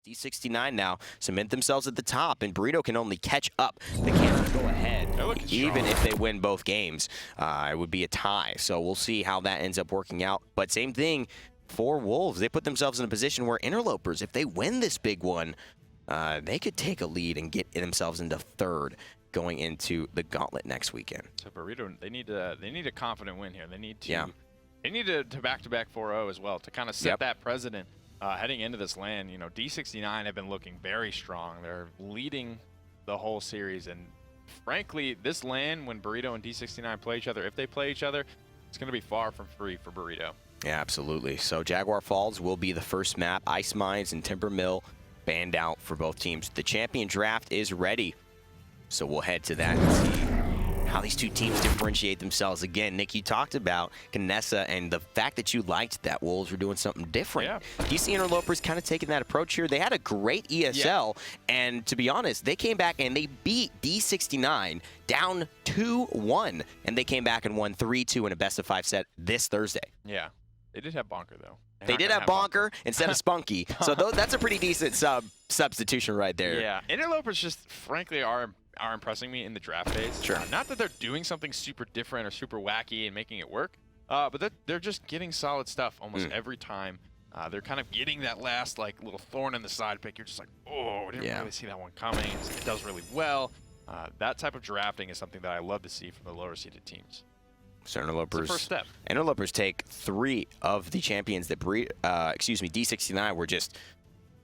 D69 now cement themselves at the top, and Burrito can only catch up. They cannot go ahead. Even if they win both games, it would be a tie. So we'll see how that ends up working out. But same thing for Wolves. They put themselves in a position where Interlopers, if they win this big one, they could take a lead and get themselves into third going into the gauntlet next weekend. So Burrito, they need a confident win here. They need to they need to back-to-back 4-0 as well to kind of set that precedent heading into this LAN. You know, D69 have been looking very strong. They're leading the whole series, and frankly, this LAN, when Burrito and D69 play each other, if they play each other, it's going to be far from free for Burrito. Yeah, absolutely. So Jaguar Falls will be the first map. Ice Mines and Timber Mill banned out for both teams. The champion draft is ready, so we'll head to that and see how these two teams differentiate themselves. Again, Nick, you talked about Knessa and the fact that you liked that Wolves were doing something different. Yeah. Do you see Interlopers kind of taking that approach here? They had a great ESL, and to be honest, they came back and they beat D69 down 2-1, and they came back and won 3-2 in a best-of-5 set this Thursday. Yeah. They did have bonkar, though. They did have bonkar instead of spunkki, so that's a pretty decent substitution right there. Yeah, Interlopers just, frankly, are impressing me in the draft phase. Sure. Not that they're doing something super different or super wacky and making it work, but they're just getting solid stuff almost every time. They're kind of getting that last little thorn in the side pick. You're just like, oh, I didn't really see that one coming. It does really well. That type of drafting is something that I love to see from the lower seeded teams. So Interlopers, first step. Interlopers take 3 of the champions that D69 were just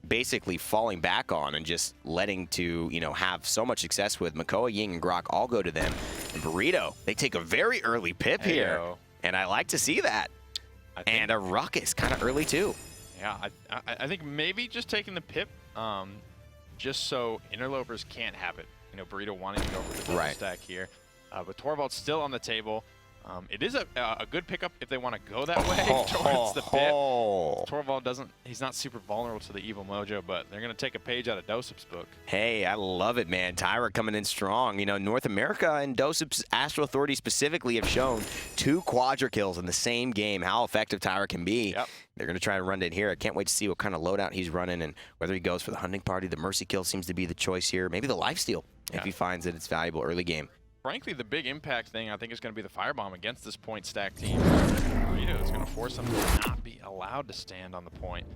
basically falling back on and just letting to, have so much success with. Makoa, Ying, and Grok all go to them. And Burrito, they take a very early pip here. And I like to see that. And a ruckus kind of early too. Yeah, I think maybe just taking the pip just so Interlopers can't have it. Burrito wanting to go for the double stack here. But Torvald's still on the table. It is a good pickup if they want to go that way towards the pip. Torvald he's not super vulnerable to the evil mojo, but they're going to take a page out of Dosip's book. Hey, I love it, man. Tyra coming in strong. North America and Dosip's Astral Authority specifically have shown 2 quadra kills in the same game, how effective Tyra can be. Yep. They're going to try and run it here. I can't wait to see what kind of loadout he's running and whether he goes for the hunting party. The mercy kill seems to be the choice here. Maybe the lifesteal if he finds that it's valuable early game. Frankly, the big impact thing, I think, is going to be the firebomb against this point stack team. Burrito is going to force them to not be allowed to stand on the point.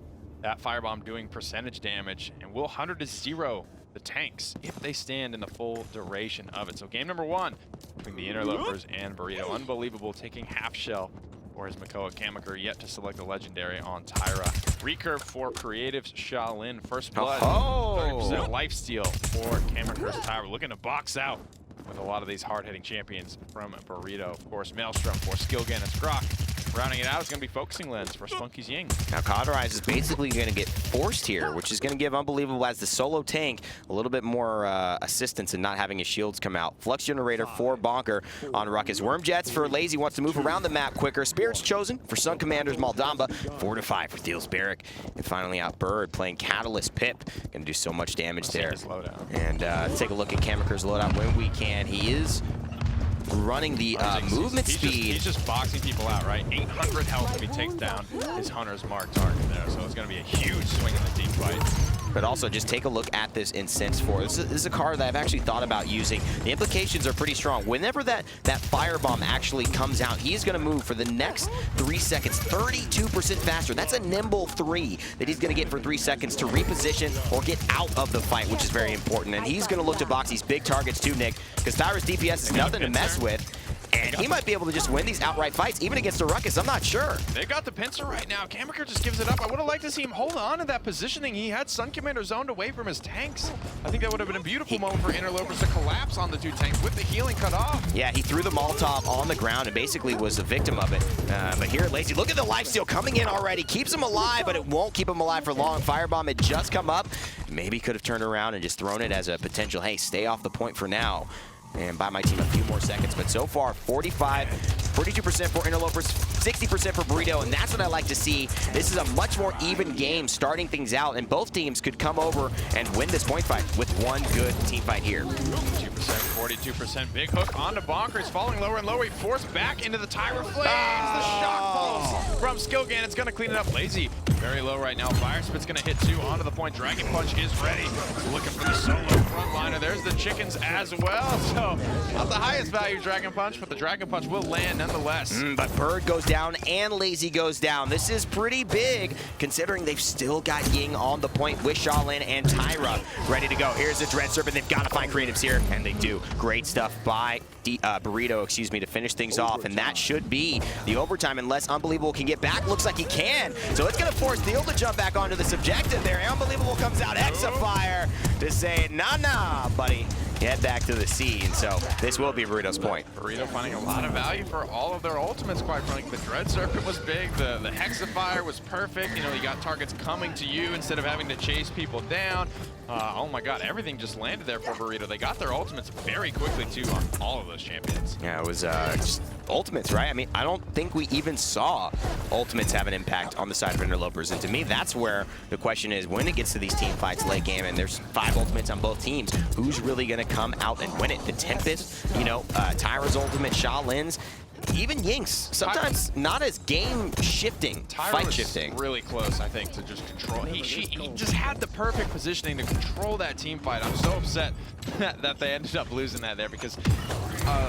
That firebomb doing percentage damage and will 100-0 the tanks if they stand in the full duration of it. So game number 1 between the Interlopers and Burrito. Unbelievable, taking half shell for his Makoa. Kamyker yet to select a legendary on Tyra. Recurve for Creatives Shaolin. First blood, 30% lifesteal for Kamyker's Tyra. Looking to box out with a lot of these hard-hitting champions from Burrito. Of course, Maelstrom for skillganon and Grok. Rounding it out is going to be Focusing Lens for spunkki's Ying. Now, Cauterize is basically going to get forced here, which is going to give Unbelievable as the solo tank a little bit more assistance in not having his shields come out. Flux Generator for bonkar on Ruckus. Worm Jets for Laizy, wants to move around the map quicker. Spirits chosen for SunCommander's Maldamba. Fortify for Thiel's Barrack. And finally out Bird playing Catalyst Pip. Going to do so much damage there. And take a look at Kamyker's loadout when we can. He is running the movement speed. He's just boxing people out, right? 800 health if he takes down his Hunter's Mark target there. So it's going to be a huge swing in the team fight. But also, just take a look at this Incense 4. This is a card that I've actually thought about using. The implications are pretty strong. Whenever that firebomb actually comes out, he's going to move for the next 3 seconds, 32% faster. That's a nimble 3 that he's going to get for 3 seconds to reposition or get out of the fight, which is very important. And he's going to look to box these big targets too, Nick, because Tyra's DPS is nothing to mess with. And he might be able to just win these outright fights, even against a Ruckus. I'm not sure. They got the pincer right now. Kamyker just gives it up. I would have liked to see him hold on to that positioning. He had SunCommander zoned away from his tanks. I think that would have been a beautiful moment for Interlopers to collapse on the 2 tanks with the healing cut off. Yeah, he threw the Molotov on the ground and basically was a victim of it. But here at Laizy, look at the lifesteal coming in already. Keeps him alive, but it won't keep him alive for long. Firebomb had just come up. Maybe could have turned around and just thrown it as a potential, hey, stay off the point for now. And buy my team a few more seconds. But so far, 42% for Interlopers, 60% for Burrito, and that's what I like to see. This is a much more even game starting things out, and both teams could come over and win this point fight with one good team fight here. 42%, big hook onto bonkar. He's falling lower and lower. He forced back into the Tyra Flames. The shock pulse from skillganon. It's going to clean it up. Laizy Very low right now. Fire Spit's gonna hit 2 onto the point. Dragon Punch is ready. Looking for the solo frontliner. There's the chickens as well. So not the highest value Dragon Punch, but the Dragon Punch will land nonetheless. But Bird goes down and Laizy goes down. This is pretty big considering they've still got Ying on the point with Shaolin and Tyra ready to go. Here's the Dread Serpent. They've got to find creatives here, and they do. Great stuff by Burrito, excuse me, to finish things off, and that should be the overtime unless Unbelievable can get back. Looks like he can, so it's going to force Thiel to jump back onto the subjective there. Unbelievable comes out, Hexafire to say, nah, buddy. Head back to the scene, so this will be Burrito's point. Burrito finding a lot of value for all of their ultimates, quite frankly. The Dread Serpent was big, the Hexafire was perfect. You know, you got targets coming to you instead of having to chase people down. Oh my god, everything just landed there for Burrito. They got their ultimates very quickly, too, on all of those champions. Yeah, it was just ultimates, right? I mean, I don't think we even saw ultimates have an impact on the side of Interlopers. And to me, that's where the question is, when it gets to these team fights late game and there's 5 ultimates on both teams, who's really going to come out and win it? The Tempest, you know, Tyra's ultimate, Shaolin's, even Ying's, sometimes not as game shifting, fight shifting. Really close, I think, to just control. He just had the perfect positioning to control that team fight. I'm so upset that they ended up losing that there because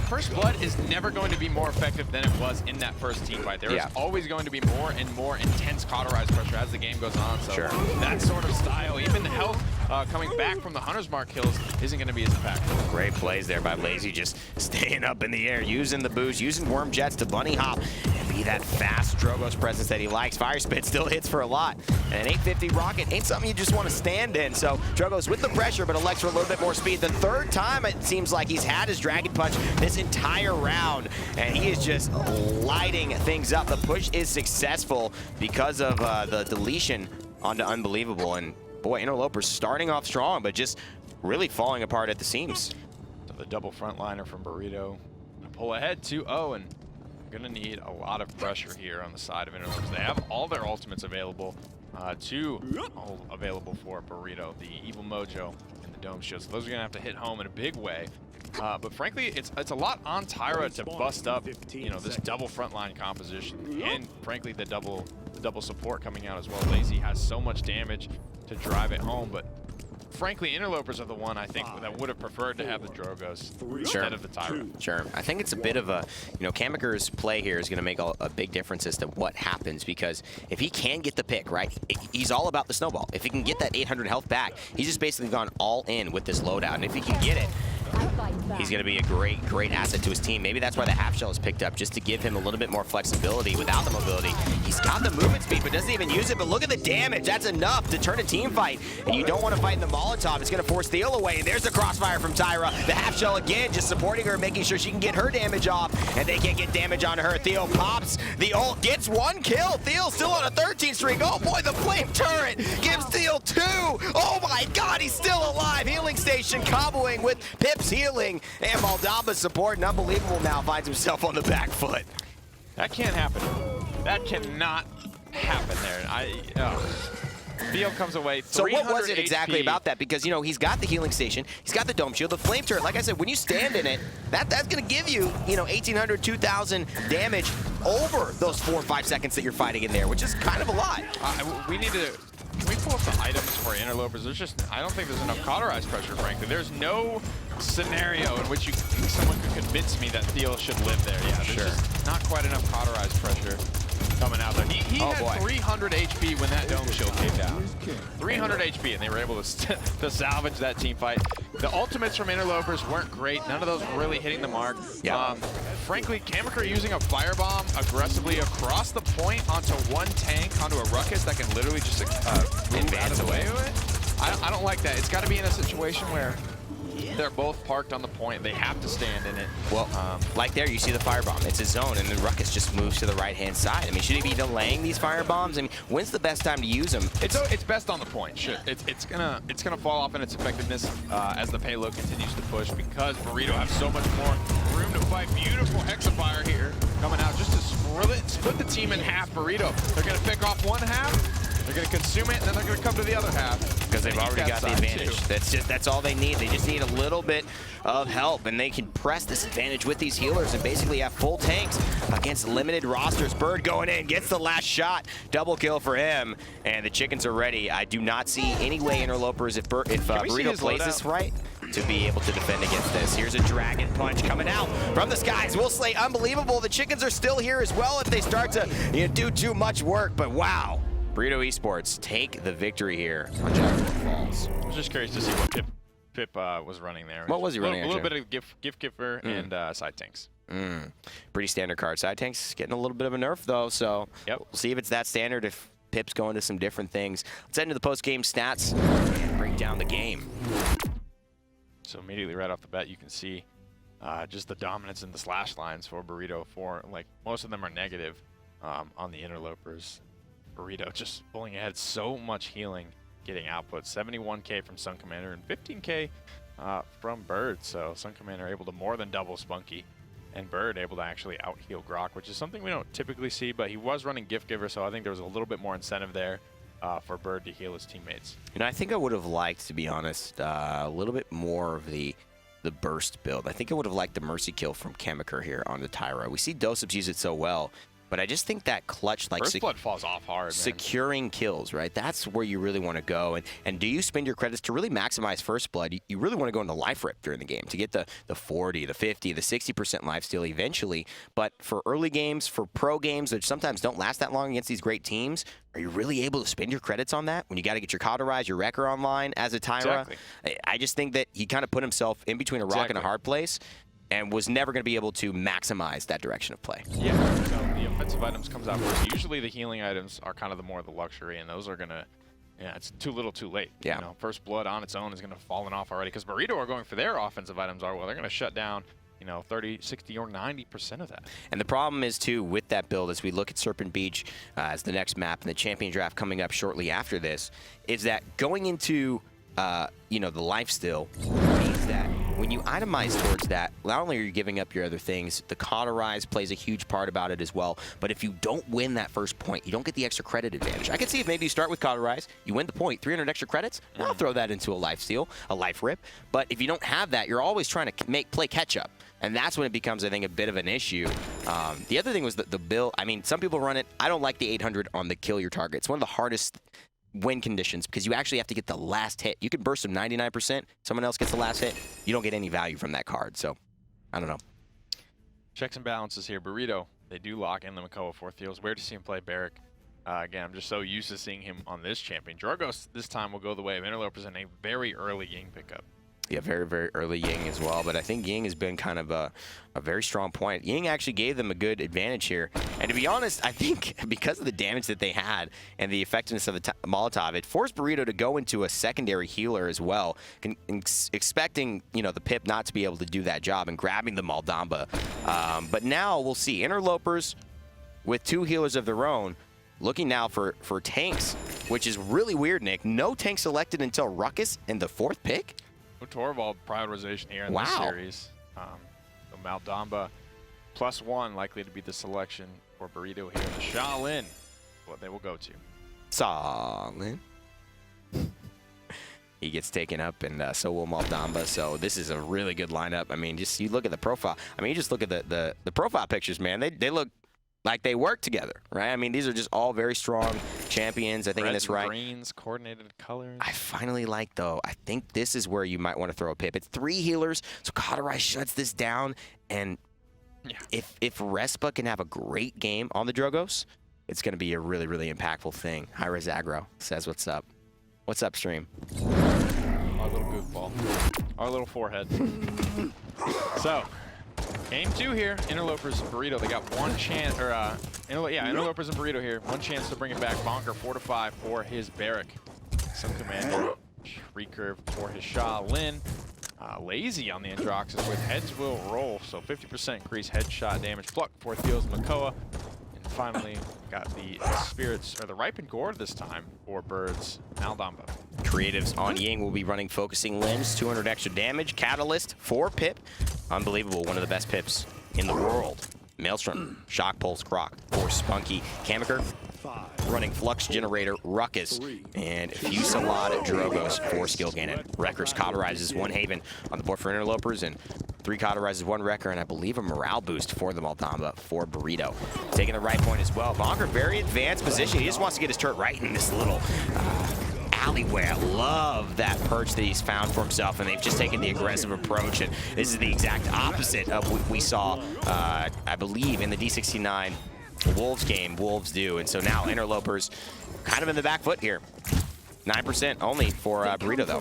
First Blood is never going to be more effective than it was in that first team fight. There is always going to be more and more intense cauterized pressure as the game goes on. So that sort of style, even the health coming back from the Hunter's Mark kills isn't going to be as impactful. Great plays there by Laizy, just staying up in the air, using the boost, using Worm Jets to bunny hop and be that fast Drogo's presence that he likes. Fire Spit still hits for a lot. And an 850 rocket ain't something you just want to stand in. So Drogo's with the pressure, but elects for a little bit more speed. The third time it seems like he's had his Dragon Punch this entire round, and he is just lighting things up. The push is successful because of the deletion onto Unbelievable. And boy, Interlopers starting off strong, but just really falling apart at the seams. So the double frontliner from Burrito. Pull ahead 2-0, and gonna need a lot of pressure here on the side of Interlopers. They have all their ultimates available, all available for Burrito, the Evil Mojo and the Dome Shield. So those are gonna have to hit home in a big way. But frankly, it's a lot on Tyra to bust up, you know, this double frontline composition, and frankly the double support coming out as well. Laizy has so much damage to drive it home, but frankly, Interlopers are the one I think that would have preferred to have the Drogos instead of the Tyra. Sure. I think it's a bit of a, you know, Kamyker's play here is going to make a big difference as to what happens, because if he can get the pick, right, he's all about the snowball. If he can get that 800 health back, he's just basically gone all in with this loadout. And if he can get it, he's going to be a great asset to his team. Maybe that's why the half shell is picked up, just to give him a little bit more flexibility without the mobility. He's got the movement speed, but doesn't even use it. But look at the damage. That's enough to turn a team fight. And you don't want to fight in the Molotov. It's going to force Thiel away. And there's the crossfire from Tyra. The half shell again, just supporting her, making sure she can get her damage off. And they can't get damage on her. Thiel pops the ult, gets 1 kill. Thiel still on a 13 streak. Oh boy, the flame turret gives Thiel 2. Oh my god, he's still alive. Healing station comboing with Pip's healing. And Moldova's support, and Unbelievable now finds himself on the back foot. That can't happen. That cannot happen there. Thiel comes away 300 So what was it exactly HP. about that? Because, you know, he's got the healing station, he's got the dome shield, the flame turret. Like I said, when you stand in it, that's going to give you, you know, 1,800, 2,000 damage over those 4 or 5 seconds that you're fighting in there, which is kind of a lot. We need to... Can we pull up the items for Interlopers? There's just... I don't think there's enough cauterized pressure, frankly. There's no scenario in which someone could convince me that Thiel should live there. Yeah, there's just not quite enough cauterized pressure coming out there. He had 300 HP when that dome shield came down. 300 HP, and they were able to salvage that team fight. The ultimates from Interlopers weren't great. None of those were really hitting the mark. Frankly, Kamyker using a firebomb aggressively across the point onto one tank, onto a ruckus that can literally just move out of the way of it. I don't like that. It's got to be in a situation where they're both parked on the point. They have to stand in it. Well, like there, you see the firebomb. It's a zone, and the ruckus just moves to the right-hand side. I mean, should he be delaying these firebombs? I mean, when's the best time to use them? It's best on the point. It's gonna fall off in its effectiveness as the payload continues to push, because Burrito has so much more room to fight. Beautiful Hexafire here coming out just to split the team in half. Burrito, they're gonna pick off one half. They're going to consume it, and then they're going to come to the other half. Because they've already got the advantage. That's all they need. They just need a little bit of help, and they can press this advantage with these healers and basically have full tanks against limited rosters. Bird going in, gets the last shot. Double kill for him, and the chickens are ready. I do not see any way Interlopers, if Burrito plays this right, to be able to defend against this. Here's a dragon punch coming out from the skies. Will Slay, unbelievable. The chickens are still here as well if they start to do too much work, but wow. Burrito Esports take the victory here on Jaguar Falls. I was just curious to see what Pip was running there. What was he running? A little bit of gift giver and side tanks. Pretty standard card. Side tanks getting a little bit of a nerf though, so we'll see if it's that standard, if Pip's going to some different things. Let's head into the post-game stats and break down the game. So immediately right off the bat, you can see just the dominance in the slash lines for Burrito. Like most of them are negative on the Interlopers. Burrito just pulling ahead, so much healing, getting output. 71k from SunCommander and 15k from Bird. So SunCommander able to more than double spunkki, and Bird able to actually out-heal Grok, which is something we don't typically see, but he was running Gift Giver, so I think there was a little bit more incentive there for Bird to heal his teammates. I think I would have liked, to be honest, a little bit more of the burst build. I think I would have liked the Mercy kill from Kamyker here on the Tyra. We see Dosups use it so well, but I just think that clutch, like First Blood falls off hard, securing man. Kills, right? That's where you really want to go. And do you spend your credits to really maximize First Blood? You really want to go into life rip during the game to get the 40, the 50, the 60% lifesteal eventually. But for early games, for pro games that sometimes don't last that long against these great teams, are you really able to spend your credits on that when you got to get your Cauterize, your Wrecker online as a Tyra? Exactly. I just think that he kind of put himself in between a rock and a hard place, and was never going to be able to maximize that direction of play. Yeah, so the offensive items comes out first. Usually the healing items are kind of the more the luxury, and those are going to, it's too little too late. Yeah. You know, First Blood on its own is going to fallen off already, because Burrito are going for their offensive items they're going to shut down, 30, 60, or 90% of that. And the problem is, too, with that build, as we look at Serpent Beach as the next map and the champion draft coming up shortly after this, is that going into, the lifesteal means that when you itemize towards that, not only are you giving up your other things, the Cauterize plays a huge part about it as well. But if you don't win that first point, you don't get the extra credit advantage. I can see if maybe you start with Cauterize, you win the point, 300 extra credits, I'll throw that into a lifesteal, a life rip. But if you don't have that, you're always trying to play catch up. And that's when it becomes, I think, a bit of an issue. The other thing was that the build, some people run it. I don't like the 800 on the kill your target. It's one of the hardest win conditions because you actually have to get the last hit. You can burst them 99%. Someone else gets the last hit. You don't get any value from that card. So, I don't know. Checks and balances here. Burrito, they do lock in the Makoa for Thiel. It's weird to see him play Barrack. Again, I'm just so used to seeing him on this champion. Jorgos this time will go the way of Interlopers in a very early Ying pickup. Yeah, very, very early Ying as well. But I think Ying has been kind of a very strong point. Ying actually gave them a good advantage here. And to be honest, I think because of the damage that they had and the effectiveness of the Molotov, it forced Burrito to go into a secondary healer as well, expecting, the Pip not to be able to do that job and grabbing the Maldamba. But now we'll see Interlopers with 2 healers of their own, looking now for tanks, which is really weird, Nick. No tank selected until Ruckus in the 4th pick? Torvald prioritization here in this series. So Maldamba +1 likely to be the selection for Burrito here. The Shaolin, what they will go to. Shaolin. He gets taken up, and so will Maldamba. So this is a really good lineup. You look at the profile. You just look at the profile pictures, man. They look like they work together, right? These are just all very strong champions, I think, in this right. Greens, coordinated colors. I finally like, though, I think this is where you might want to throw a Pip. It's 3 healers, so Cauterize shuts this down, and if Respa can have a great game on the Drogos, it's going to be a really, really impactful thing. Hi-Rez Aggro says what's up. What's up, stream? Our little goofball. Our little forehead. So, game 2 here. Interlopers and Burrito. They got one chance, Interlopers and Burrito here. One chance to bring it back. Bonkar 4-5 for his Barrack. SunCommander recurve for his Shaolin. Laizy on the Androxus with heads will roll, so 50% increased headshot damage. Pluck for Thiel's Makoa. And finally, got the Spirits, or the Ripened Gourd this time for Bird's Maldamba. Creatives on Ying will be running Focusing Limbs, 200 extra damage. Catalyst for Pip. Unbelievable, one of the best Pips in the world. Maelstrom, Shock Pulse, Croc for spunkki. Kamyker, running Flux Generator, Ruckus, and Fusillade Drogos for skillganon. Wreckers cauterizes 1 Haven on the board for Interlopers, and 3 cauterizes 1 Wrecker, and I believe a morale boost for the Maldamba for Burrito. Taking the right point as well. bonkar, very advanced position. He just wants to get his turret right in this little alleyway. I love that perch that he's found for himself, and they've just taken the aggressive approach, and this is the exact opposite of what we saw, I believe, in the D69 Wolves game, Wolves do. And so now Interlopers kind of in the back foot here. 9% only for Burrito, though.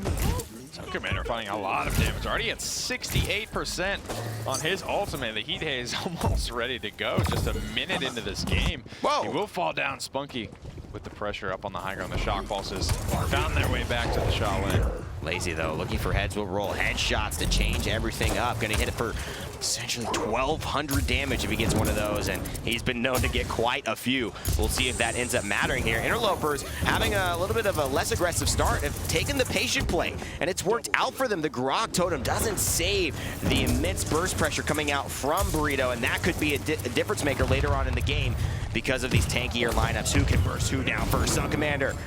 SunCommander finding a lot of damage. Already at 68% on his ultimate. The Heat Haze almost ready to go. Just a minute into this game. Whoa. He will fall down. spunkki with the pressure up on the high ground. The shock pulses found their way back to the shot lane. Laizy, though, looking for heads will roll. Headshots to change everything up. Going to hit it for essentially 1,200 damage if he gets one of those, and he's been known to get quite a few. We'll see if that ends up mattering here. Interlopers having a little bit of a less aggressive start, have taken the patient play, and it's worked out for them. The Grog Totem doesn't save the immense burst pressure coming out from Burrito, and that could be a difference maker later on in the game because of these tankier lineups. Who can burst? Who down first? SunCommander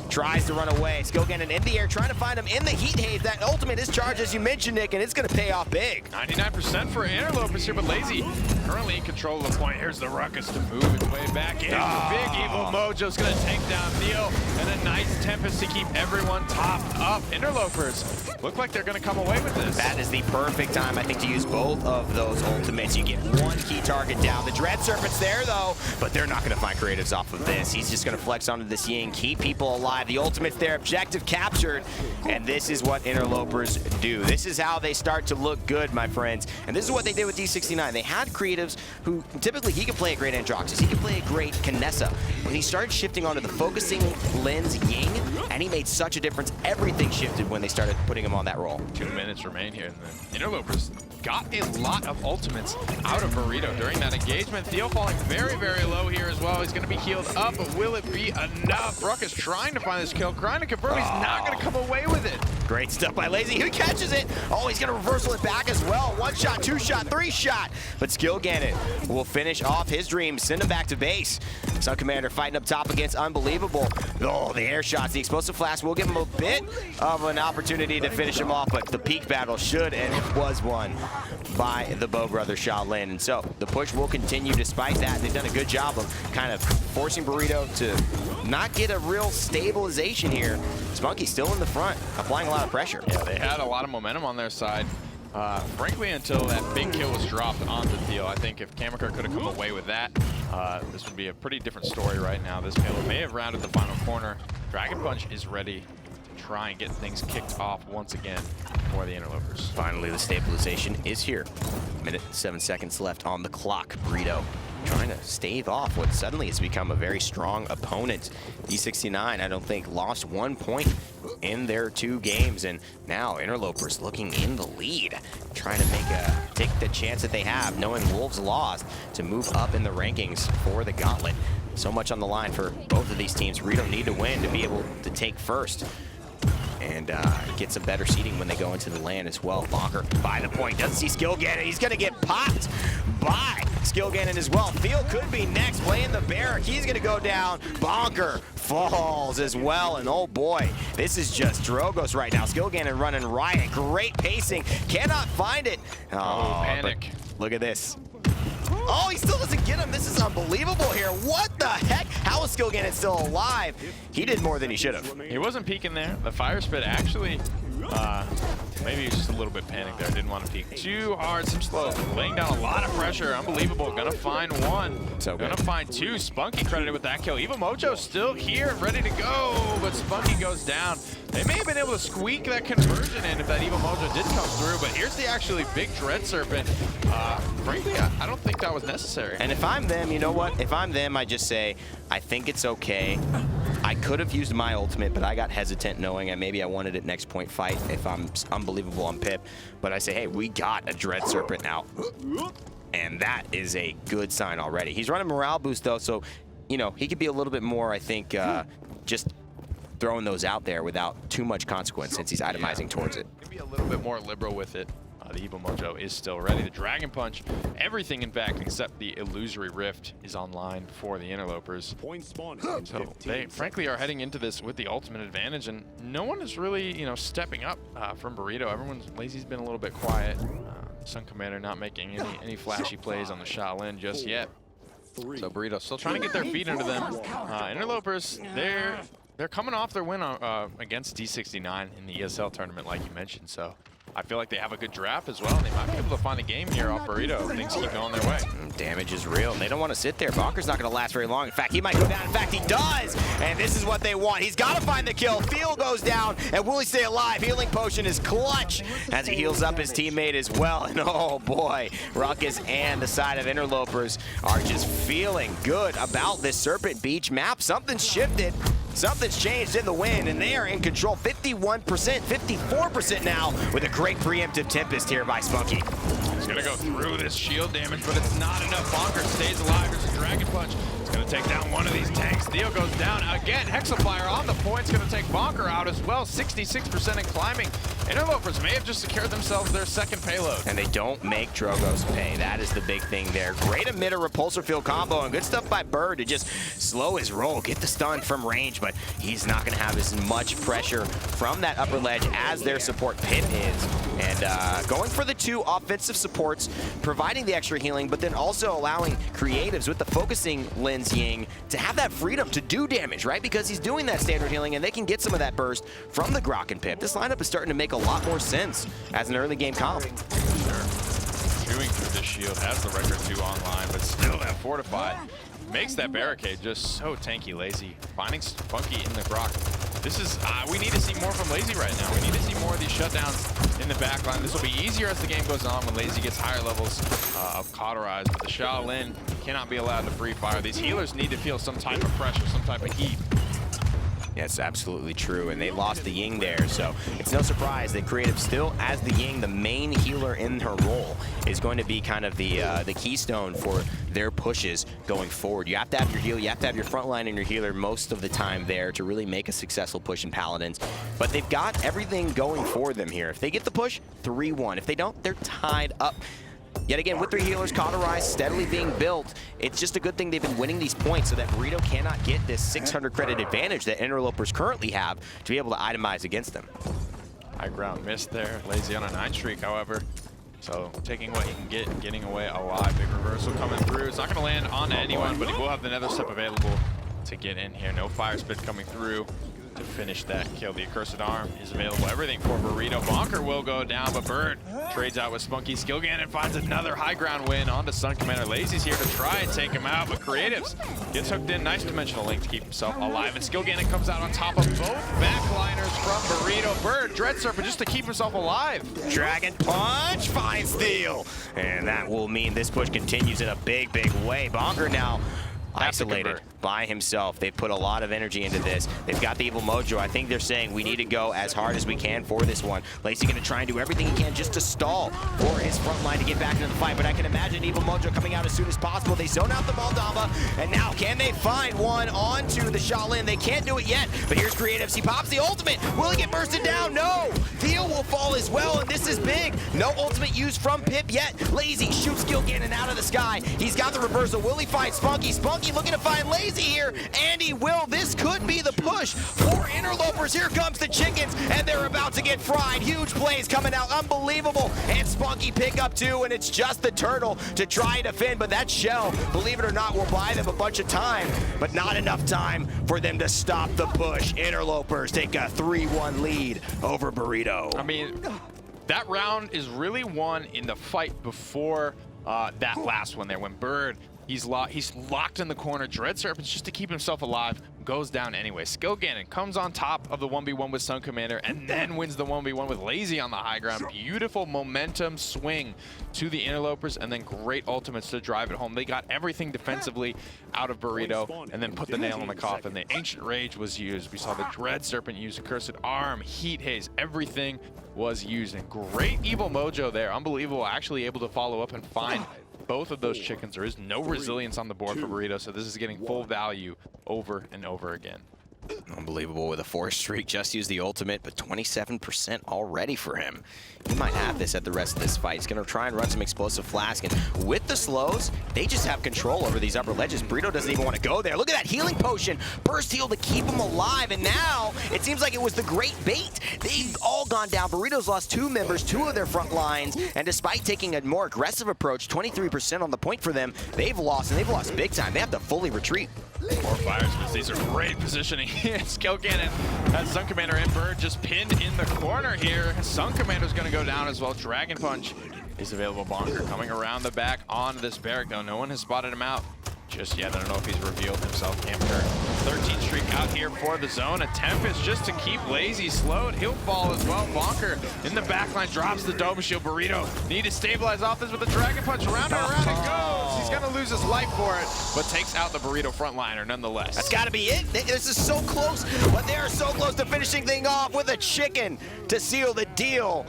tries to run away. skillganon in the air, trying to find him in the Heat Haze. That ultimate is charged, as you mentioned, Nick, and it's going to pay off big. 99% for Interlopers here, but Laizy currently in control of the point. Here's the Ruckus to move its way back in. Big Evil Mojo's going to take down Thiel, and a nice Tempest to keep everyone topped up. Interlopers look like they're going to come away with this. That is the perfect time, I think, to use both of those ultimates. You get one key target down. The Dread Serpent's there, though, but they're not going to find creatives off of this. He's just going to flex onto this Ying, keep people alive. The ultimate's there, objective captured, and this is what Interlopers do. This is how they start to look good, my friends, and this is what they did with D69. They had creatives who, typically, he could play a great Androxus, he could play a great Kinessa, but he started shifting onto the focusing lens Ying, and he made such a difference. Everything shifted when they started putting him on that role. 2 minutes remain here, and the Interlopers got a lot of ultimates out of Burrito during that engagement. Thiel falling very, very low here as well. He's going to be healed up, but will it be enough? Ruckus trying to find this kill, trying to confirm. He's not going to come away with it. Great stuff by Laizy, who catches it. Oh, he's going to reversal it back as well. 1 shot, 2 shot, 3 shot. But skillganon will finish off his dreams, send him back to base. SunCommander fighting up top against Unbelievable. Oh, the air shots, the explosive flash will give him a bit of an opportunity to finish him off, but the peak battle should and was won by the Bow Brothers Shaolin. And so the push will continue despite that. They've done a good job of kind of forcing Burrito to not get a real stabilization here. spunkki still in the front, applying a lot of pressure. Yeah, they had a lot of momentum on their side. Frankly, until that big kill was dropped onto Thiel. I think if Kamyker could have come away with that, this would be a pretty different story right now. This payload may have rounded the final corner. Dragon Punch is ready to try and get things kicked off once again for the Interlopers. Finally, the stabilization is here. Minute 7 seconds left on the clock. Burrito trying to stave off what suddenly has become a very strong opponent. D69, I don't think, lost 1 point in their 2 games, and now Interlopers looking in the lead, trying to take the chance that they have, knowing Wolves lost, to move up in the rankings for the Gauntlet. So much on the line for both of these teams. Burrito need to win to be able to take first and get some better seating when they go into the LAN as well. bonkar by the point, doesn't see skillganon. He's going to get popped by skillganon as well. Thiel could be next, playing the barrack. He's going to go down. bonkar falls as well, and oh boy, this is just Drogos right now. skillganon running riot, great pacing, cannot find it. Oh, panic. Look at this. Oh, he still doesn't get him. This is unbelievable here. What the heck? How is skillganon still alive? He did more than he should have. He wasn't peeking there. The fire spit actually, maybe he was just a little bit panicked there. Didn't want to peek too hard. Some slow, laying down a lot of pressure. Unbelievable. Gonna find 1. So good. Gonna find 2. spunkki credited with that kill. Evil Mojo still here, ready to go, but spunkki goes down. They may have been able to squeak that conversion in if that Evil Mojo did come through, but here's the actually big Dread Serpent. Frankly, I don't think that was necessary. And if I'm them, you know what? If I'm them, I just say, I think it's okay. I could have used my ultimate, but I got hesitant knowing maybe I wanted it next point fight if I'm Unbelievable on Pip. But I say, hey, we got a Dread Serpent out. And that is a good sign already. He's running morale boost, though, so, you know, he could be a little bit more, I think, just throwing those out there without too much consequence since he's itemizing towards it. Maybe a little bit more liberal with it. The Evil Mojo is still ready. The Dragon Punch, everything in fact except the Illusory Rift is online for the Interlopers. So they frankly are heading into this with the ultimate advantage, and no one is really, stepping up from Burrito. Laizy's been a little bit quiet. SunCommander not making any flashy plays on the Shaolin just yet. So Burrito still trying to get their feet into them. Interlopers, they're coming off their win against D69 in the ESL tournament, like you mentioned. So I feel like they have a good draft as well, and they might be able to find a game here off Burrito if things keep going their way. Damage is real. They don't want to sit there. Bonkar's not going to last very long. In fact, he might go down. In fact, he does. And this is what they want. He's got to find the kill. Thiel goes down. And will he stay alive? Healing Potion is clutch as he heals up his teammate as well. And oh boy, Ruckus and the side of Interlopers are just feeling good about this Serpent Beach map. Something's shifted. Something's changed in the wind, and they are in control. 51%, 54% now with a great preemptive Tempest here by spunkki. He's gonna go through this shield damage, but it's not enough. Bonkar stays alive. There's a Dragon Punch. It's gonna take down one of these tanks. Thiel goes down again. Hexafire on the point. It's gonna take Bonkar out as well. 66% and climbing. Interlopers may have just secured themselves their second payload. And they don't make Drogos pay. That is the big thing there. Great emitter repulsor field combo, and good stuff by Bird to just slow his roll, get the stun from range, but he's not going to have as much pressure from that upper ledge as their support Pip is. And going for the two offensive supports, providing the extra healing, but then also allowing creatives with the focusing Lens Ying to have that freedom to do damage, right? Because he's doing that standard healing, and they can get some of that burst from the Grok and Pip. This lineup is starting to make a lot more sense as an early game comp. Sure. Chewing through this shield, has the record 2 online, but still that fortified makes that barricade just so tanky. Laizy finding spunkki in the Grok. This is, we need to see more from Laizy right now. We need to see more of these shutdowns in the backline. This will be easier as the game goes on when Laizy gets higher levels of cauterized, but the Shaolin cannot be allowed to free fire. These healers need to feel some type of pressure, some type of heat. Yes, absolutely true, and they lost the Ying there, so it's no surprise that Creative still, as the Ying, the main healer in her role, is going to be kind of the keystone for their pushes going forward. You have to have your heal, you have to have your front line and your healer most of the time there to really make a successful push in Paladins, but they've got everything going for them here. If they get the push, 3-1. If they don't, they're tied up. Yet again, with their healers cauterized, steadily being built, it's just a good thing they've been winning these points so that Burrito cannot get this 600 credit advantage that Interlopers currently have to be able to itemize against them. High ground missed there. Laizy on a 9 streak, however. So taking what he can get and getting away alive. Big reversal coming through. It's not going to land on anyone, but he will have the nether step available to get in here. No fire spit coming through to finish that kill. The accursed arm is available. Everything for Burrito. Bonkar will go down, but Bird trades out with spunkki. Skillganon finds another high ground win onto SunCommander. Laizy's here to try and take him out, but Creatives gets hooked in. Nice dimensional link to keep himself alive, and Skillganon comes out on top of both backliners from Burrito. Bird, Dread Serpent just to keep himself alive. Dragon Punch finds Thiel, and that will mean this push continues in a big, big way. Bonkar now isolated by himself. They've put a lot of energy into this. They've got the Evil Mojo. I think they're saying we need to go as hard as we can for this one. Laizy going to try and do everything he can just to stall for his front line to get back into the fight, but I can imagine Evil Mojo coming out as soon as possible. They zone out the Moldava, and now can they find one onto the Shaolin? They can't do it yet, but here's Creatives. He pops the ultimate. Will he get bursted down? No! Thiel will fall as well, and this is big. No ultimate used from Pip yet. Laizy shoots Skillganon out of the sky. He's got the reversal. Will he find spunkki? Spunkki looking to find Laizy here, and he will. This could be the push for Interlopers. Here comes the chickens, and they're about to get fried. Huge plays coming out, unbelievable. And spunkki pick up 2, and it's just the turtle to try and defend, but that shell, believe it or not, will buy them a bunch of time, but not enough time for them to stop the push. Interlopers take a 3-1 lead over Burrito. I mean, that round is really won in the fight before that last one there, when Bird, he's locked in the corner. Dread Serpent's just to keep himself alive, goes down anyway. Skillganon comes on top of the 1v1 with SunCommander and then wins the 1v1 with Laizy on the high ground. Beautiful momentum swing to the Interlopers, and then great ultimates to drive it home. They got everything defensively out of Burrito and then put the nail in the coffin. The Ancient Rage was used. We saw the Dread Serpent use, Accursed Arm, Heat Haze, everything was used. And great Evil Mojo there. Unbelievable, actually able to follow up and find both of those chickens. There is no resilience on the board for Burrito, so this is getting full value over and over again. Unbelievable with a 4 streak. Just used the ultimate, but 27% already for him. He might have this at the rest of this fight. He's going to try and run some explosive flask. And with the slows, they just have control over these upper ledges. Burrito doesn't even want to go there. Look at that healing potion. Burst heal to keep him alive. And now it seems like it was the great bait. They've all gone down. Burrito's lost 2 members, 2 of their front lines. And despite taking a more aggressive approach, 23% on the point for them, they've lost, and they've lost big time. They have to fully retreat. Qualifiers, these are great positioning. skillganon has SunCommander and Bird just pinned in the corner here. SunCommander's going to go down as well. Dragon Punch is available. Bonkar coming around the back on this barrack, though. No one has spotted him out just yet. I don't know if he's revealed himself. Kamyker, 13 streak out here for the zone. A Tempest just to keep Laizy slowed. He'll fall as well. Bonkar in the backline drops the Dome Shield. Burrito need to stabilize off this with a Dragon Punch. Around and around it goes. He's going to lose his life for it, but takes out the Burrito frontliner nonetheless. That's got to be it. This is so close, but they are so close to finishing things off with a chicken to seal the deal.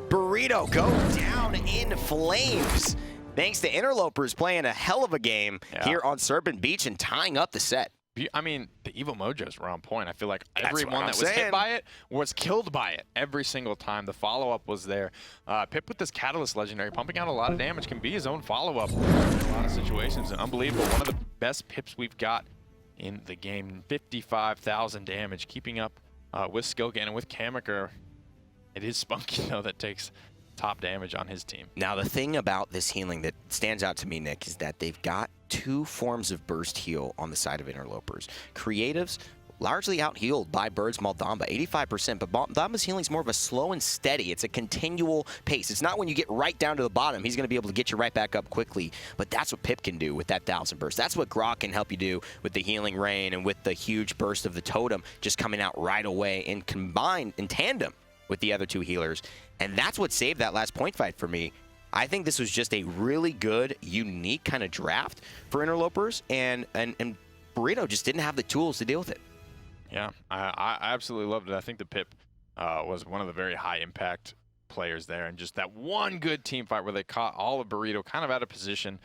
Burrito go down in flames. Thanks to Interlopers playing a hell of a game here on Serpent Beach and tying up the set. I mean, the evil mojos were on point. I feel like everyone that was hit by it was killed by it every single time. The follow-up was there. Pip with this Catalyst legendary, pumping out a lot of damage, can be his own follow-up in a lot of situations. And unbelievable. One of the best Pips we've got in the game. 55,000 damage, keeping up with skillganon and with Kamyker. It is spunkki, though, that takes top damage on his team. Now, the thing about this healing that stands out to me, Nick, is that they've got 2 forms of burst heal on the side of Interlopers. Creatives, largely out-healed by Bird's Maldamba, 85%, but Maldamba's healing is more of a slow and steady. It's a continual pace. It's not when you get right down to the bottom, he's going to be able to get you right back up quickly, but that's what Pip can do with that 1,000 burst. That's what Grok can help you do with the healing rain and with the huge burst of the totem just coming out right away and combined in tandem with the other 2 healers. And that's what saved that last point fight for me. I think this was just a really good, unique kind of draft for Interlopers, and Burrito just didn't have the tools to deal with it. Yeah, I absolutely loved it. I think the Pip was one of the very high impact players there, and just that one good team fight where they caught all of Burrito kind of out of position,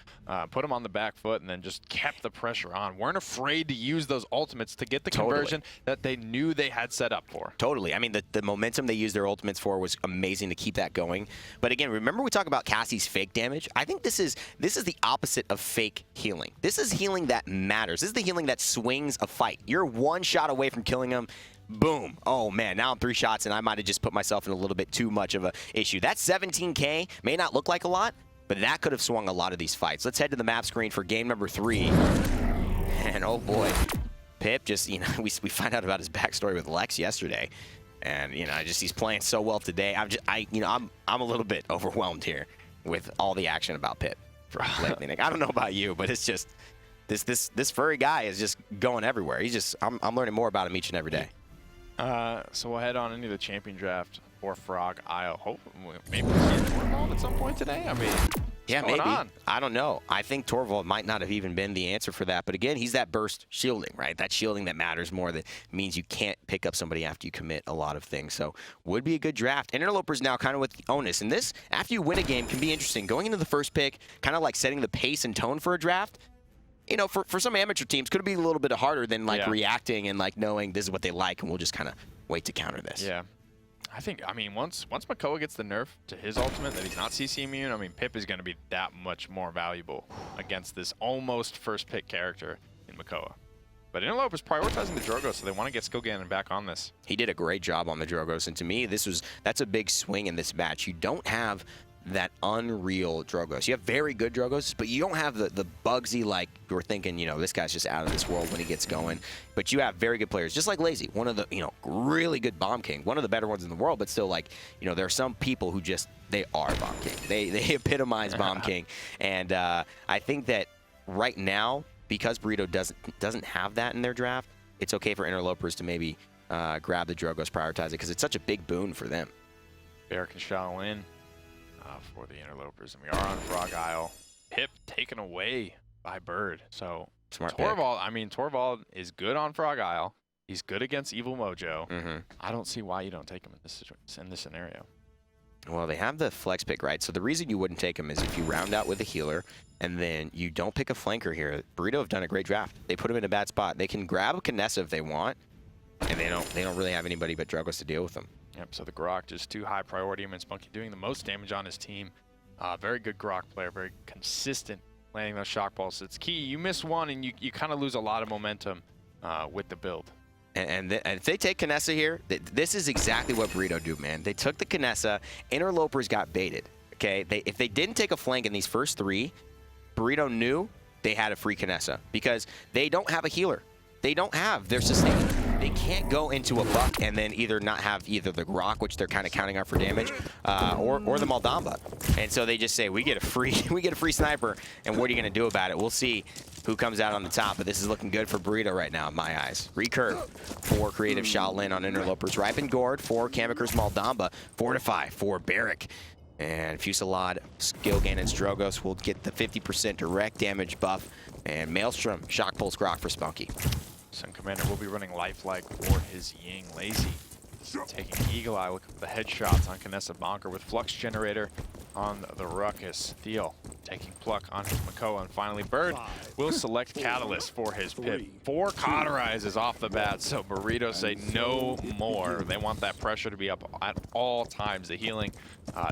put him on the back foot, and then just kept the pressure on. Weren't afraid to use those ultimates to get the conversion that they knew they had set up for. Totally. I mean, the momentum they used their ultimates for was amazing to keep that going. But again, remember we talk about Cassie's fake damage? I think this is the opposite of fake healing. This is healing that matters. This is the healing that swings a fight. You're 1 shot away from killing him. Boom. Oh, man, now I'm 3 shots, and I might have just put myself in a little bit too much of an issue. That 17K may not look like a lot, but that could have swung a lot of these fights. Let's head to the map screen for game number 3. And, oh, boy, Pip just, we find out about his backstory with Lex yesterday. And, he's playing so well today. I'm a little bit overwhelmed here with all the action about Pip. I don't know about you, but it's just, this furry guy is just going everywhere. I'm learning more about him each and every day. So we'll head on into the champion draft for Frog Isle. Hopefully, maybe we'll see Torvald at some point today. I mean, yeah, maybe. I don't know. I think Torvald might not have even been the answer for that. But again, he's that burst shielding, right? That shielding that matters more. That means you can't pick up somebody after you commit a lot of things. So would be a good draft. Interlopers now kind of with the onus. And this, after you win a game, can be interesting. Going into the first pick, kind of like setting the pace and tone for a draft. For some amateur teams, could be a little bit harder than reacting and knowing this is what they like, and we'll just kind of wait to counter this. Yeah, I mean, once Makoa gets the nerf to his ultimate that he's not CC immune, I mean, Pip is going to be that much more valuable against this almost first pick character in Makoa. But Interloper's prioritizing the Drogos, so they want to get skillganon back on this. He did a great job on the Drogos, and to me, that's a big swing in this match. You don't have that unreal Drogos. You have very good Drogos, but you don't have the Bugsy, like you're thinking, this guy's just out of this world when he gets going. But you have very good players, just like Laizy, one of the, really good Bomb King, one of the better ones in the world, but still, there are some people who just, they are Bomb King. They epitomize Bomb King. And I think that right now, because Burrito doesn't have that in their draft, it's okay for Interlopers to maybe grab the Drogos, prioritize it, because it's such a big boon for them. Barrack and Shaolin for the Interlopers, and we are on Frog Isle. Pip taken away by Bird. So smart Torvald, Torvald is good on Frog Isle. He's good against Evil Mojo. I don't see why you don't take him in this scenario. Well, they have the flex pick, right? So the reason you wouldn't take him is if you round out with a healer and then you don't pick a flanker here. Burrito have done a great draft. They put him in a bad spot. They can grab a Kinessa if they want, And they don't really have anybody but Drogos to deal with them. Yep, so the Grok just too high priority. I mean, spunkki doing the most damage on his team. Very good Grok player, very consistent landing those shock balls. It's key. You miss one and you kind of lose a lot of momentum with the build. And if they take Knessa here, this is exactly what Burrito do, man. They took the Knessa, Interlopers got baited, okay? If they didn't take a flank in these first 3, Burrito knew they had a free Knessa because they don't have a healer. They don't have their sustain. They can't go into a buck and then either not have either the Grok, which they're kind of counting out for damage, or the Maldamba. And so they just say, we get a free sniper, and what are you going to do about it? We'll see who comes out on the top, but this is looking good for Burrito right now in my eyes. Recurve for Creative Shaolin on Interlopers. Ripen Gourd for Kamyker's Maldamba. Fortify for Barrack. And Fusillade, Skillganon, and Drogos will get the 50% direct damage buff. And Maelstrom, Shock Pulse Grok for spunkki. SunCommander will be running lifelike for his Ying. Laizy taking Eagle Eye. Look at the headshots on Knessa bonkar with Flux Generator on the Ruckus. Thiel taking Pluck on his Makoa. And finally, Bird will select Catalyst for his Pip. 4 cauterizes off the bat, so Burrito say no more. They want that pressure to be up at all times. The healing,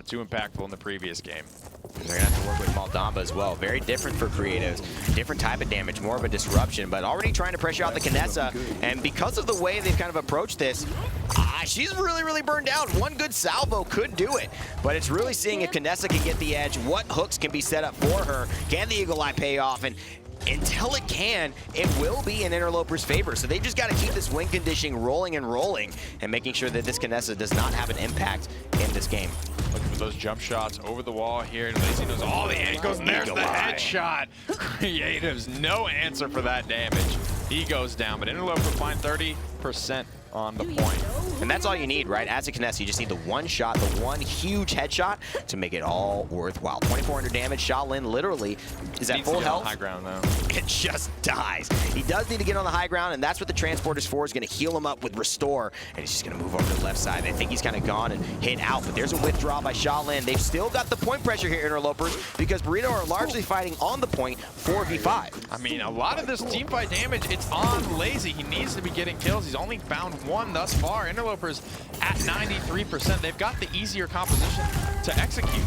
too impactful in the previous game. They're going to have to work with Maldamba as well. Very different for creatives. Different type of damage, more of a disruption, but already trying to pressure out the Knessa. And because of the way they've kind of approached this, she's really, really burned down. One good salvo could do it, but it's really seeing if Knessa can get the edge, what hooks can be set up for her. Can the Eagle Eye pay off? And until it can, it will be in Interloper's favor. So they've just got to keep this win conditioning rolling and rolling and making sure that this Knessa does not have an impact in this game. Looking for those jump shots over the wall here. And Laizy knows all the angles, and there's the headshot. Creatives, no answer for that damage. He goes down, but Interloper find 30% on the point. And that's all you need, right? As a Knessa, you just need the one shot, the one huge headshot to make it all worthwhile. 2,400 damage. Shaolin literally is at full health. High ground though. It just dies. He does need to get on the high ground, and that's what the Transporter's for, is going to heal him up with Restore, and he's just going to move over to the left side. I think he's kind of gone and hit out, but there's a withdrawal by Shaolin. They've still got the point pressure here, Interlopers, because Burrito are largely fighting on the point 4v5. I mean, a lot of this team fight damage, it's on Laizy. He needs to be getting kills. He's only found 1 thus far. Interlopers at 93%. They've got the easier composition to execute.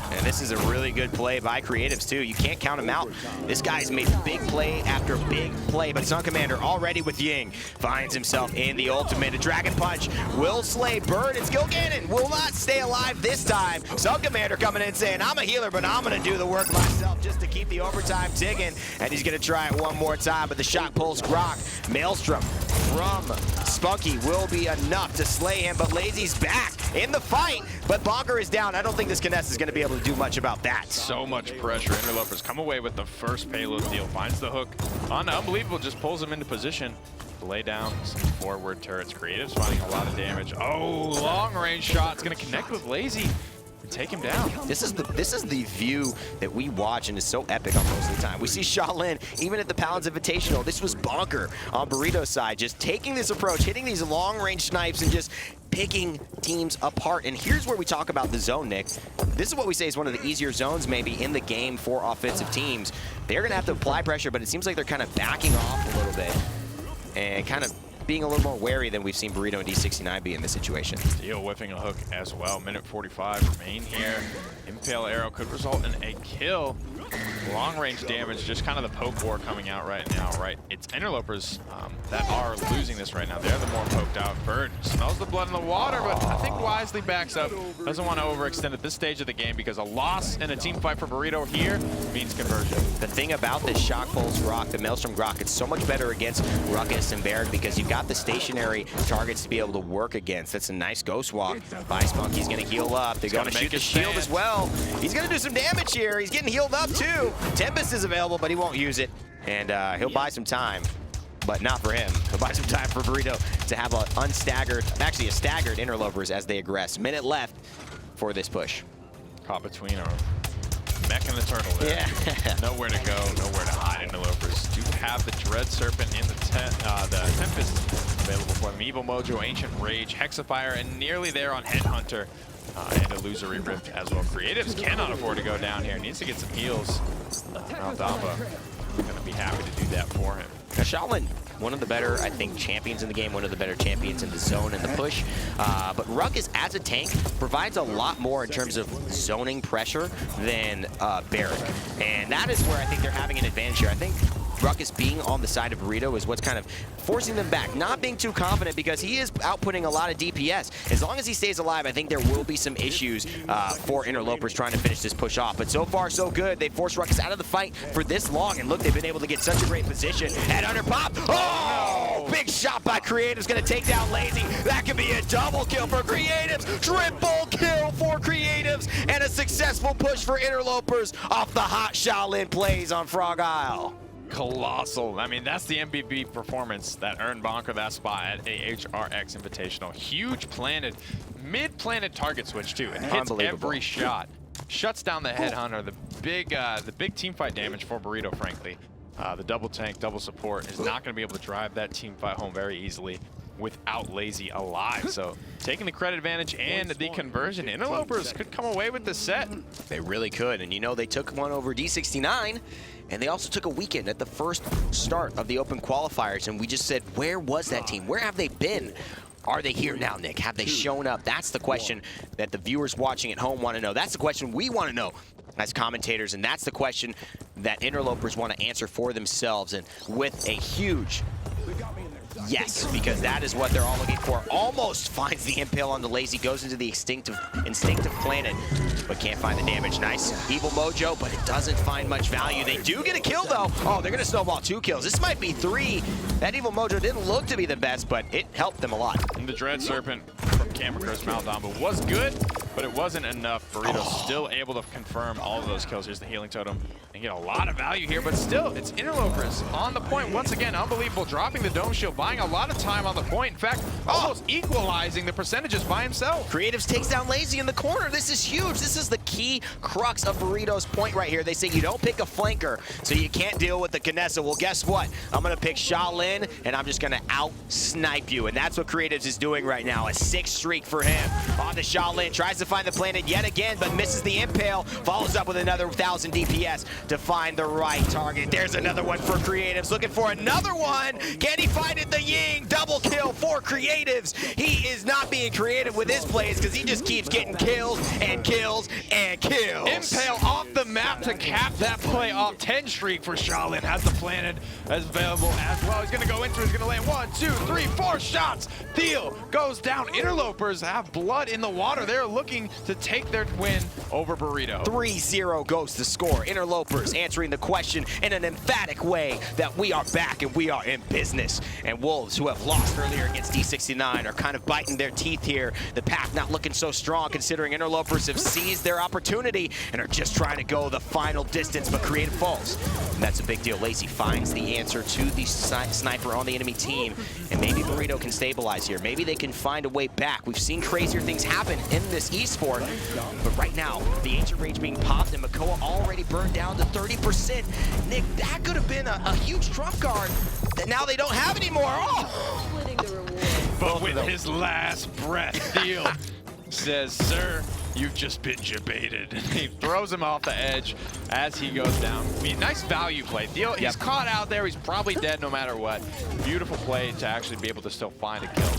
And this is a really good play by Creatives, too. You can't count him out. This guy's made big play after big play, but SunCommander already with Ying finds himself in the ultimate. A Dragon Punch will slay Bird, and skillganon will not stay alive this time. SunCommander coming in saying, I'm a healer, but I'm going to do the work myself just to keep the overtime ticking. And he's going to try it one more time, but the Shock Pulse Grok, Maelstrom from spunkki will be enough to slay him, but Laizy's back in the fight, but bonkar is down. I don't think this Knessa is going to be able to do much about that. So much pressure. Interlopers come away with the first payload. Thiel finds the hook on Unbelievable, just pulls him into position to lay down some forward turrets. Creatives finding a lot of damage. Oh, long range shot. It's going to connect with Laizy and take him down. This is the view that we watch and is so epic on most of the time. We see Shaolin, even at the Paladins Invitational. This was bonkar on Burrito's side, just taking this approach, hitting these long range snipes and just picking teams apart. And here's where we talk about the zone, Nick. This is what we say is one of the easier zones maybe in the game for offensive teams. They're going to have to apply pressure, but it seems like they're kind of backing off a little bit and kind of being a little more wary than we've seen Burrito and D69 be in this situation. Thiel whiffing a hook as well. Minute 45 remain here. Impale arrow could result in a kill. Long range damage, just kind of the poke war coming out right now, right? It's Interlopers that are losing this right now. They're the more poked out. Bird smells the blood in the water, but I think wisely backs up. Doesn't want to overextend at this stage of the game because a loss in a team fight for Burrito here means conversion. The thing about this Shock Pulse Grok, the Maelstrom Grok, it's so much better against Ruckus and Barrack because you've got the stationary targets to be able to work against. That's a nice ghost walk by spunkki. He's going to heal up. They're going to shoot the shield as well. He's going to do some damage here. He's getting healed up too. Tempest is available, but he won't use it. And he'll buy some time, but not for him. He'll buy some time for Burrito to have a staggered Interlopers as they aggress. Minute left for this push. Caught between a mech and the turtle there. Yeah. Nowhere to go, nowhere to hide. Interlopers do have the Dread Serpent in the Tempest available for them. Evil Mojo, Ancient Rage, Hexifier, and nearly there on Headhunter. And Illusory Rift as well. Creatives cannot afford to go down here. Needs to get some heals. Maldamba going to be happy to do that for him. Now Shaolin one of the better, I think, champions in the game, one of the better champions in the zone and the push. But Ruckus, as a tank, provides a lot more in terms of zoning pressure than Barrack. And that is where I think they're having an advantage here. I think Ruckus being on the side of Burrito is what's kind of forcing them back, not being too confident because he is outputting a lot of DPS. As long as he stays alive, I think there will be some issues for Interlopers trying to finish this push off. But so far, so good. They forced Ruckus out of the fight for this long, and look, they've been able to get such a great position. And under pop, oh! Big shot by Creatives, gonna take down Laizy. That could be a double kill for Creatives, triple kill for Creatives, and a successful push for Interlopers off the hot Shaolin plays on Frog Isle. Colossal. I mean, that's the MVP performance that earned Bonkar that spot at AHRX Invitational. Huge planted, mid-planted target switch too. It hits every shot. Shuts down the Headhunter. The big team fight damage for Burrito, frankly. The double tank, double support is not going to be able to drive that team fight home very easily without Laizy alive. So taking the credit advantage and the conversion, Interlopers could come away with the set. They really could, and you know, they took one over D69, and they also took a weekend at the first start of the Open Qualifiers, and we just said, where was that team? Where have they been? Are they here now, Nick? Have they shown up? That's the question that the viewers watching at home want to know. That's the question we want to know as commentators, and that's the question that Interlopers want to answer for themselves, and with a huge yes, because that is what they're all looking for. Almost finds the impale on the Laizy, goes into the instinctive planet, but can't find the damage. Nice evil mojo, but it doesn't find much value. They do get a kill though. Oh, they're gonna snowball 2 kills. This might be 3. That evil mojo didn't look to be the best, but it helped them a lot. And the Dread Serpent from Kamyker's Maldamba was good, but it wasn't enough. Burrito's still able to confirm all of those kills. Here's the healing totem and get a lot of value here, but still, it's Interlopers on the point once again. Unbelievable, dropping the dome shield, buying a lot of time on the point. In fact, almost equalizing the percentages by himself. Creatives takes down Laizy in the corner. This is huge. This is the key crux of Burrito's point right here. They say you don't pick a flanker, so you can't deal with the Kinessa. Well, guess what? I'm gonna pick Shaolin, and I'm just gonna out-snipe you, and that's what Creatives is doing right now. A 6 streak for him on the Shaolin. Tries to find the planet yet again, but misses the impale. Follows up with another 1,000 DPS to find the right target. There's another one for Creatives. Looking for another one. Can he find it? The Ying double kill for Creatives. He is not being creative with his plays because he just keeps getting kills and kills and kills. Impale off the map to cap that play off. 10 streak for Shaolin. Has the planet as available as well. He's going to go into it. He's going to land 1, 2, 3, 4 shots. Thiel goes down. Interlopers have blood in the water. They're looking to take their win over Burrito. 3-0 goes the score. Interlopers answering the question in an emphatic way that we are back and we are in business. And Wolves, who have lost earlier against D69, are kind of biting their teeth here. The path not looking so strong considering Interlopers have seized their opportunity and are just trying to go the final distance, but Creative falls. And that's a big deal. Laizy finds the answer to the sniper on the enemy team, and maybe Burrito can stabilize here. Maybe they can find a way back. We've seen crazier things happen in this esport, but right now, the Ancient Rage being popped and Makoa already burned down to 30%. Nick, that could have been a huge trump card that now they don't have anymore. Oh! But with his last breath, Thiel says, "Sir, you've just been jebaited." He throws him off the edge as he goes down. I mean, nice value play. Thiel, he's caught out there. He's probably dead no matter what. Beautiful play to actually be able to still find a kill.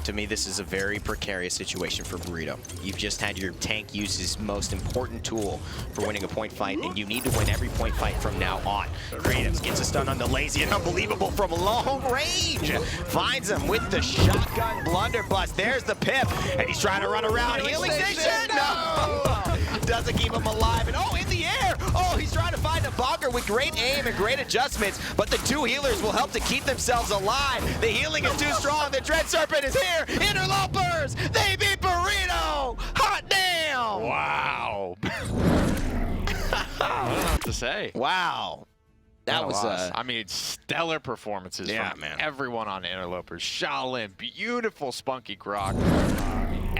To me, this is a very precarious situation for Burrito. You've just had your tank use his most important tool for winning a point fight, and you need to win every point fight from now on. Creatives gets a stun on the Laizy, and unbelievable from long range. Finds him with the shotgun blunderbuss. There's the pip, and he's trying to run around. Healing station! No! Doesn't keep him alive, and oh, in the air! Oh, he's trying to find a bonkar with great aim and great adjustments, but the 2 healers will help to keep themselves alive. The healing is too strong. The Dread Serpent is here. Interlopers, they beat Burrito. Hot damn! Wow. I don't know what to say. Wow. That was I mean, stellar performances from everyone on Interlopers. Shaolin, beautiful spunkki grok.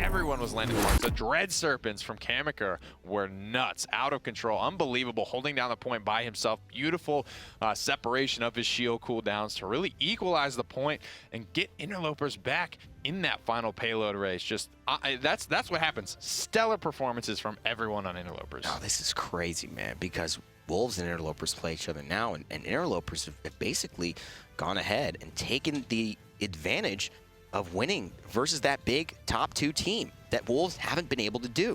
Everyone was landing marks. The Dread Serpents from Kamyker were nuts, out of control, unbelievable, holding down the point by himself. Beautiful separation of his shield cooldowns to really equalize the point and get Interlopers back in that final payload race. Just that's what happens. Stellar performances from everyone on Interlopers. Oh, this is crazy, man, because Wolves and Interlopers play each other now, and Interlopers have basically gone ahead and taken the advantage of winning versus that big top 2 team that Wolves haven't been able to do.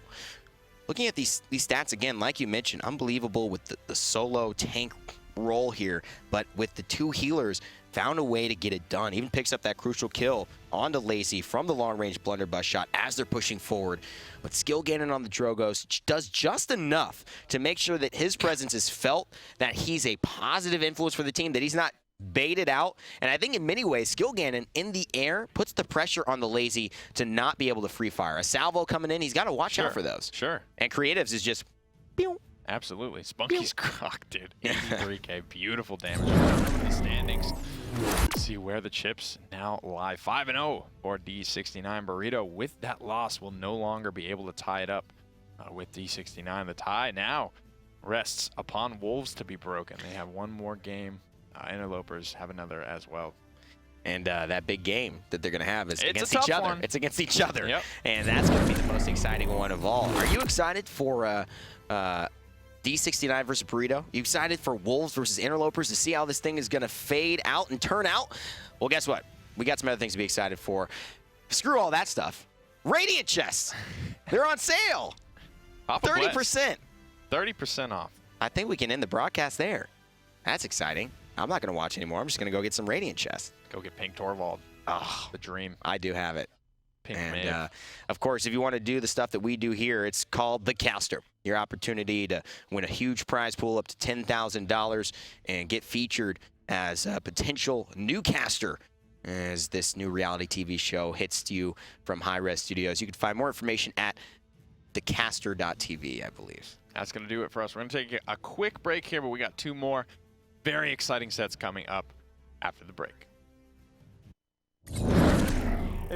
Looking at these stats again, like you mentioned, unbelievable with the solo tank role here, but with the 2 healers, found a way to get it done. Even picks up that crucial kill onto Laizy from the long-range blunderbuss shot as they're pushing forward. But skillganon on the Drogos does just enough to make sure that his presence is felt, that he's a positive influence for the team, that he's not baited out. And I think in many ways, skillganon in the air puts the pressure on the Laizy to not be able to free fire. A salvo coming in, he's got to watch out for those. Sure. And Creatives is just... Pew. Absolutely. Spunkki's cock, dude. 83k. Beautiful damage. In the standings. Let's see where the chips now lie. 5-0 for D69. Burrito, with that loss, will no longer be able to tie it up with D69. The tie now rests upon Wolves to be broken. They have one more game. Interlopers have another as well. And that big game that they're going to have is against each other. One. It's against each other. Yep. And that's going to be the most exciting one of all. Are you excited for D69 versus Burrito? You excited for Wolves versus Interlopers to see how this thing is going to fade out and turn out? Well, guess what? We got some other things to be excited for. Screw all that stuff. Radiant chests. They're on sale. 30%. 30% off. I think we can end the broadcast there. That's exciting. I'm not going to watch anymore. I'm just going to go get some Radiant chests. Go get Pink Torvald. Oh, the dream. I do have it. Pink and of course, if you want to do the stuff that we do here, it's called the Caster. Your opportunity to win a huge prize pool up to $10,000 and get featured as a potential new caster as this new reality TV show hits you from Hi-Rez Studios. You can find more information at thecaster.tv, I believe. That's going to do it for us. We're going to take a quick break here, but we got 2 more very exciting sets coming up after the break. Hey,